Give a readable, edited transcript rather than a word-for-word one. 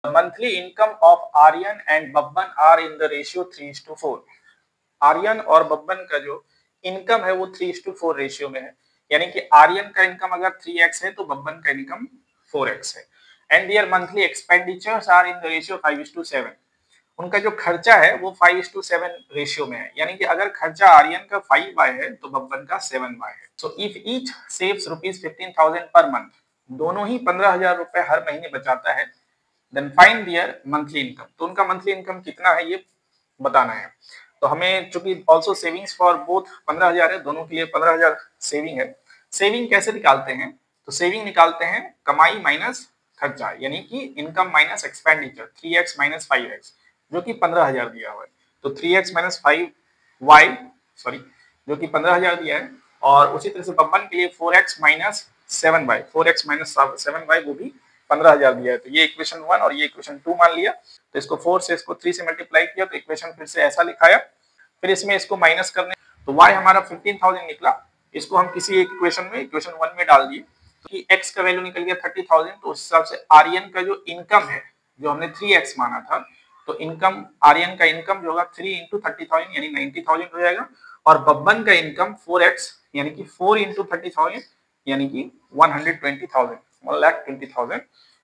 Monthly income of Aryan and Babban are in the ratio 3:4। Aryan और बब्बन का जो इनकम है वो 3:4 रेशियो में है, यानी कि आर्यन का इनकम अगर 3x है तो बब्बन का इनकम 4x है। And their monthly expenditures are in the ratio 5:7। उनका जो खर्चा है वो 5:7 रेशियो में है, यानी कि अगर खर्चा आर्यन का 5y है तो बब्बन का 7y है। So if each saves ₹15,000 per month, दोनों ही 15,000 रुपए हर महीने बचाता है, then find their monthly income. तो उनका मंथली इनकम कितना है ये बताना है। तो हमें चूंकि ऑल्सो सेविंग्स फॉर बोथ 15,000 है, दोनों के लिए 15,000 सेविंग है। सेविंग कैसे निकालते हैं? तो सेविंग निकालते हैं कमाई माइनस खर्चा, यानी कि income minus expenditure, 3x minus 5x, जो कि 15,000 दिया हुआ है। तो 3x माइनस 5y, सॉरी, जो कि 15,000 दिया है। और उसी तरह से बब्बन के लिए 4x minus 7y, 4x minus 7y, वो भी 15,000 दिया है। तो ये इक्वेशन 1 और ये इक्वेशन 2 मान लिया। तो इसको 4 से इसको 3 से मल्टीप्लाई किया तो इक्वेशन फिर से ऐसा लिखाया। फिर इसमें इसको माइनस करने, तो y हमारा 15,000 निकला। इसको हम किसी एक इक्वेशन में, इक्वेशन 1 में डाल दिए तो x का वैल्यू निकल गया 30,000। तो उस हिसाब से आर्यन का जो इनकम है, जो हमने 3x माना था, तो इनकम, आर्यन का इनकम जो होगा 3 इंटू 30,000 यानी 90,000 हो जाएगा। और बब्बन का इनकम 4x यानी कि 4 इंटू 30,000 यानी कि 120,000, 1,20,000